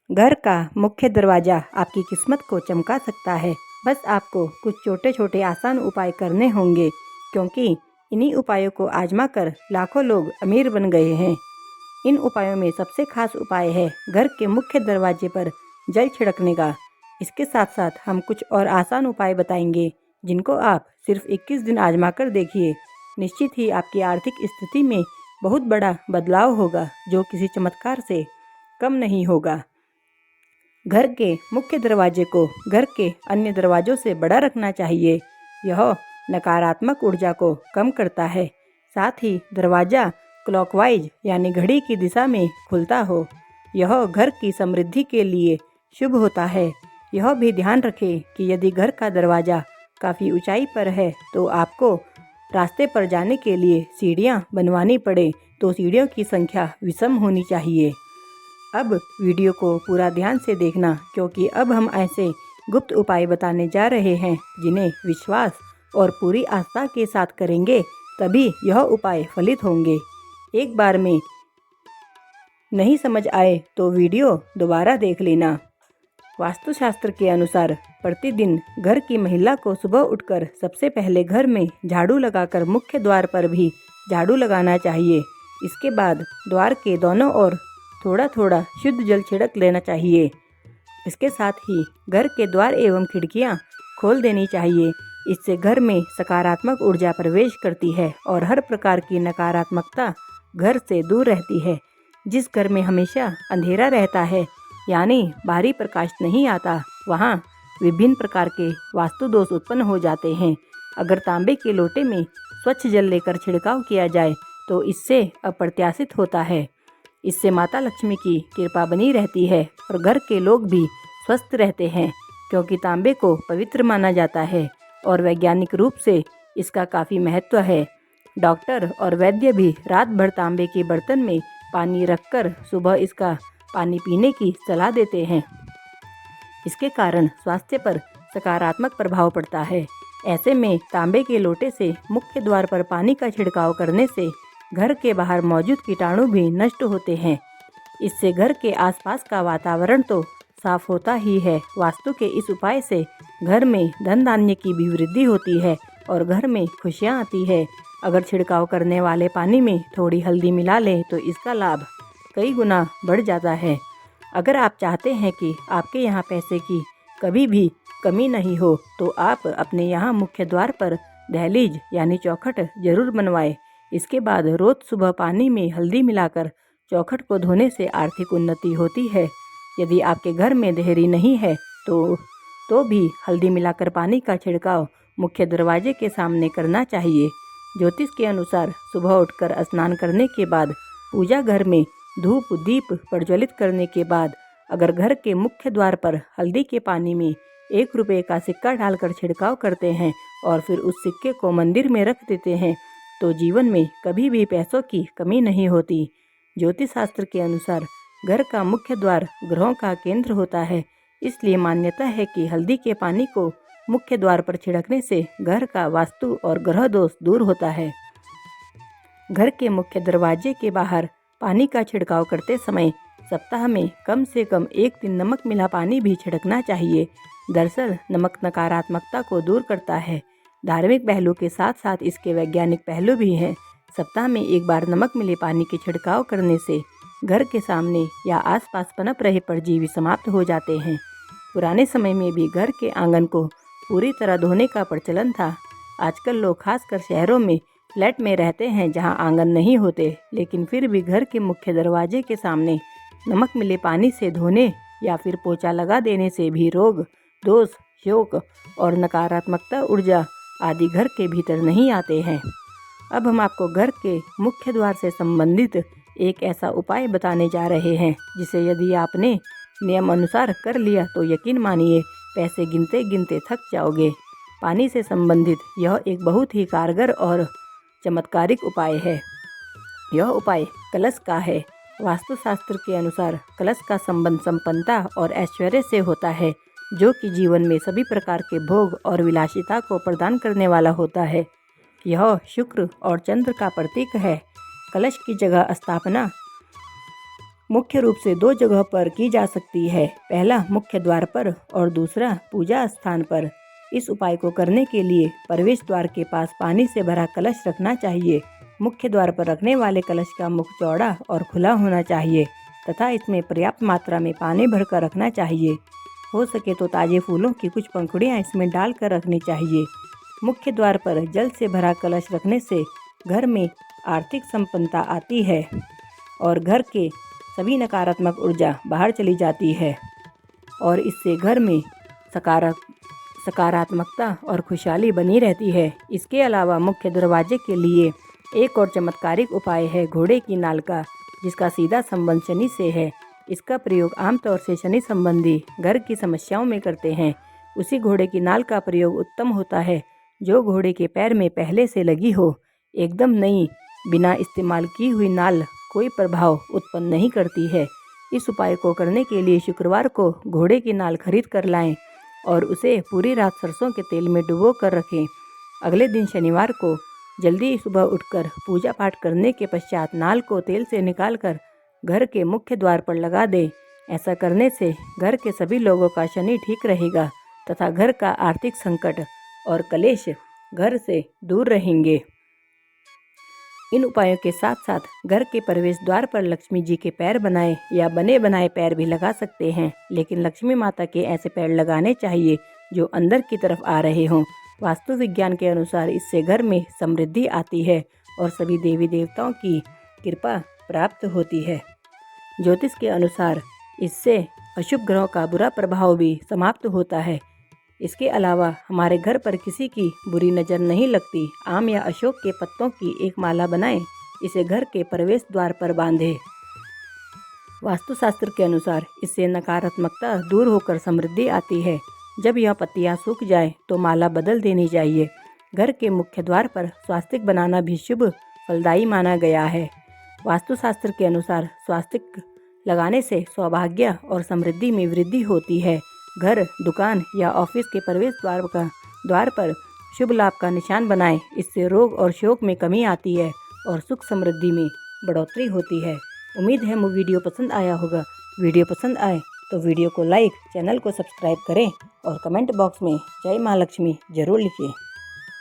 घर का मुख्य दरवाज़ा आपकी किस्मत को चमका सकता है। बस आपको कुछ छोटे छोटे आसान उपाय करने होंगे, क्योंकि इन्हीं उपायों को आजमा कर लाखों लोग अमीर बन गए हैं। इन उपायों में सबसे खास उपाय है घर के मुख्य दरवाजे पर जल छिड़कने का। इसके साथ साथ हम कुछ और आसान उपाय बताएंगे, जिनको आप सिर्फ 21 दिन आजमा कर देखिए। निश्चित ही आपकी आर्थिक स्थिति में बहुत बड़ा बदलाव होगा, जो किसी चमत्कार से कम नहीं होगा। घर के मुख्य दरवाजे को घर के अन्य दरवाजों से बड़ा रखना चाहिए। यह नकारात्मक ऊर्जा को कम करता है। साथ ही दरवाज़ा क्लॉकवाइज यानी घड़ी की दिशा में खुलता हो। यह घर की समृद्धि के लिए शुभ होता है। यह भी ध्यान रखें कि यदि घर का दरवाज़ा काफ़ी ऊंचाई पर है तो आपको रास्ते पर जाने के लिए सीढ़ियां बनवानी पड़े, तो सीढ़ियों की संख्या विषम होनी चाहिए। अब वीडियो को पूरा ध्यान से देखना, क्योंकि अब हम ऐसे गुप्त उपाय बताने जा रहे हैं जिन्हें विश्वास और पूरी आस्था के साथ करेंगे तभी यह उपाय फलित होंगे। एक बार में नहीं समझ आए तो वीडियो दोबारा देख लेना। वास्तुशास्त्र के अनुसार प्रतिदिन घर की महिला को सुबह उठकर सबसे पहले घर में झाड़ू लगाकर मुख्य द्वार पर भी झाड़ू लगाना चाहिए। इसके बाद द्वार के दोनों ओर थोड़ा थोड़ा शुद्ध जल छिड़क लेना चाहिए। इसके साथ ही घर के द्वार एवं खिड़कियां खोल देनी चाहिए। इससे घर में सकारात्मक ऊर्जा प्रवेश करती है और हर प्रकार की नकारात्मकता घर से दूर रहती है। जिस घर में हमेशा अंधेरा रहता है, यानी बाहरी प्रकाश नहीं आता, वहाँ विभिन्न प्रकार के वास्तु दोष उत्पन्न हो जाते हैं। अगर तांबे के लोटे में स्वच्छ जल लेकर छिड़काव किया जाए तो इससे अप्रत्याशित होता है। इससे माता लक्ष्मी की कृपा बनी रहती है और घर के लोग भी स्वस्थ रहते हैं, क्योंकि तांबे को पवित्र माना जाता है और वैज्ञानिक रूप से इसका काफ़ी महत्व है। डॉक्टर और वैद्य भी रात भर तांबे के बर्तन में पानी रखकर सुबह इसका पानी पीने की सलाह देते हैं। इसके कारण स्वास्थ्य पर सकारात्मक प्रभाव पड़ता है। ऐसे में तांबे के लोटे से मुख्य द्वार पर पानी का छिड़काव करने से घर के बाहर मौजूद कीटाणु भी नष्ट होते हैं। इससे घर के आसपास का वातावरण तो साफ होता ही है, वास्तु के इस उपाय से घर में धन धान्य की भी वृद्धि होती है और घर में खुशियाँ आती है। अगर छिड़काव करने वाले पानी में थोड़ी हल्दी मिला लें तो इसका लाभ कई गुना बढ़ जाता है। अगर आप चाहते हैं कि आपके यहाँ पैसे की कभी भी कमी नहीं हो, तो आप अपने यहाँ मुख्य द्वार पर दहलीज यानी चौखट जरूर बनवाएं। इसके बाद रोज सुबह पानी में हल्दी मिलाकर चौखट को धोने से आर्थिक उन्नति होती है। यदि आपके घर में देहरी नहीं है तो भी हल्दी मिलाकर पानी का छिड़काव मुख्य दरवाजे के सामने करना चाहिए। ज्योतिष के अनुसार सुबह उठकर स्नान करने के बाद पूजा घर में धूप दीप प्रज्वलित करने के बाद अगर घर के मुख्य द्वार पर हल्दी के पानी में 1 रुपये का सिक्का डालकर छिड़काव करते हैं और फिर उस सिक्के को मंदिर में रख देते हैं, तो जीवन में कभी भी पैसों की कमी नहीं होती। ज्योतिष शास्त्र के अनुसार घर का मुख्य द्वार ग्रहों का केंद्र होता है, इसलिए मान्यता है कि हल्दी के पानी को मुख्य द्वार पर छिड़कने से घर का वास्तु और ग्रह दोष दूर होता है। घर के मुख्य दरवाजे के बाहर पानी का छिड़काव करते समय सप्ताह में कम से कम 1 दिन नमक मिला पानी भी छिड़कना चाहिए। दरअसल नमक नकारात्मकता को दूर करता है। धार्मिक पहलू के साथ साथ इसके वैज्ञानिक पहलू भी हैं। सप्ताह में 1 बार नमक मिले पानी के छिड़काव करने से घर के सामने या आसपास पनप रहे परजीवी समाप्त हो जाते हैं। पुराने समय में भी घर के आंगन को पूरी तरह धोने का प्रचलन था। आजकल लोग खासकर शहरों में फ्लैट में रहते हैं जहां आंगन नहीं होते, लेकिन फिर भी घर के मुख्य दरवाजे के सामने नमक मिले पानी से धोने या फिर पोछा लगा देने से भी रोग दोष शोक और नकारात्मकता ऊर्जा आदि घर के भीतर नहीं आते हैं। अब हम आपको घर के मुख्य द्वार से संबंधित एक ऐसा उपाय बताने जा रहे हैं जिसे यदि आपने नियम अनुसार कर लिया तो यकीन मानिए पैसे गिनते गिनते थक जाओगे। पानी से संबंधित यह एक बहुत ही कारगर और चमत्कारिक उपाय है। यह उपाय कलश का है। वास्तुशास्त्र के अनुसार कलश का संबंध संपन्नता और ऐश्वर्य से होता है, जो कि जीवन में सभी प्रकार के भोग और विलासिता को प्रदान करने वाला होता है। यह शुक्र और चंद्र का प्रतीक है। कलश की जगह स्थापना मुख्य रूप से 2 जगहों पर की जा सकती है। पहला मुख्य द्वार पर और दूसरा पूजा स्थान पर। इस उपाय को करने के लिए प्रवेश द्वार के पास पानी से भरा कलश रखना चाहिए। मुख्य द्वार पर रखने वाले कलश का मुख चौड़ा और खुला होना चाहिए तथा इसमें पर्याप्त मात्रा में पानी भरकर रखना चाहिए। हो सके तो ताजे फूलों की कुछ पंखुड़ियाँ इसमें डालकर रखनी चाहिए। मुख्य द्वार पर जल से भरा कलश रखने से घर में आर्थिक संपन्नता आती है और घर के सभी नकारात्मक ऊर्जा बाहर चली जाती है और इससे घर में सकारात्मकता और खुशहाली बनी रहती है। इसके अलावा मुख्य दरवाजे के लिए एक और चमत्कारिक उपाय है घोड़े की नाल का, जिसका सीधा संबंध शनि से है। इसका प्रयोग आमतौर से शनि संबंधी घर की समस्याओं में करते हैं। उसी घोड़े की नाल का प्रयोग उत्तम होता है जो घोड़े के पैर में पहले से लगी हो। एकदम नई बिना इस्तेमाल की हुई नाल कोई प्रभाव उत्पन्न नहीं करती है। इस उपाय को करने के लिए शुक्रवार को घोड़े की नाल खरीद कर लाएं और उसे पूरी रात सरसों के तेल में डुबो कर रखें। अगले दिन शनिवार को जल्दी सुबह उठकर पूजा पाठ करने के पश्चात नाल को तेल से निकालकर घर के मुख्य द्वार पर लगा दें। ऐसा करने से घर के सभी लोगों का शनि ठीक रहेगा तथा घर का आर्थिक संकट और कलेश घर से दूर रहेंगे। इन उपायों के साथ साथ घर के प्रवेश द्वार पर लक्ष्मी जी के पैर बनाए या बने बनाए पैर भी लगा सकते हैं, लेकिन लक्ष्मी माता के ऐसे पैर लगाने चाहिए जो अंदर की तरफ आ रहे हों। वास्तु विज्ञान के अनुसार इससे घर में समृद्धि आती है और सभी देवी देवताओं की कृपा प्राप्त होती है। ज्योतिष के अनुसार इससे अशुभ ग्रहों का बुरा प्रभाव भी समाप्त होता है। इसके अलावा हमारे घर पर किसी की बुरी नज़र नहीं लगती। आम या अशोक के पत्तों की एक माला बनाएं, इसे घर के प्रवेश द्वार पर बांधें। वास्तुशास्त्र के अनुसार इससे नकारात्मकता दूर होकर समृद्धि आती है। जब यह पत्तियां सूख जाएं तो माला बदल देनी चाहिए। घर के मुख्य द्वार पर स्वास्तिक बनाना भी शुभ फलदायी माना गया है। वास्तुशास्त्र के अनुसार स्वास्तिक लगाने से सौभाग्य और समृद्धि में वृद्धि होती है। घर, दुकान या ऑफिस के प्रवेश द्वार पर शुभ लाभ का निशान बनाएं। इससे रोग और शोक में कमी आती है और सुख समृद्धि में बढ़ोतरी होती है। उम्मीद है वीडियो पसंद आया होगा। वीडियो पसंद आए तो वीडियो को लाइक, चैनल को सब्सक्राइब करें और कमेंट बॉक्स में जय माँ लक्ष्मी जरूर लिखें।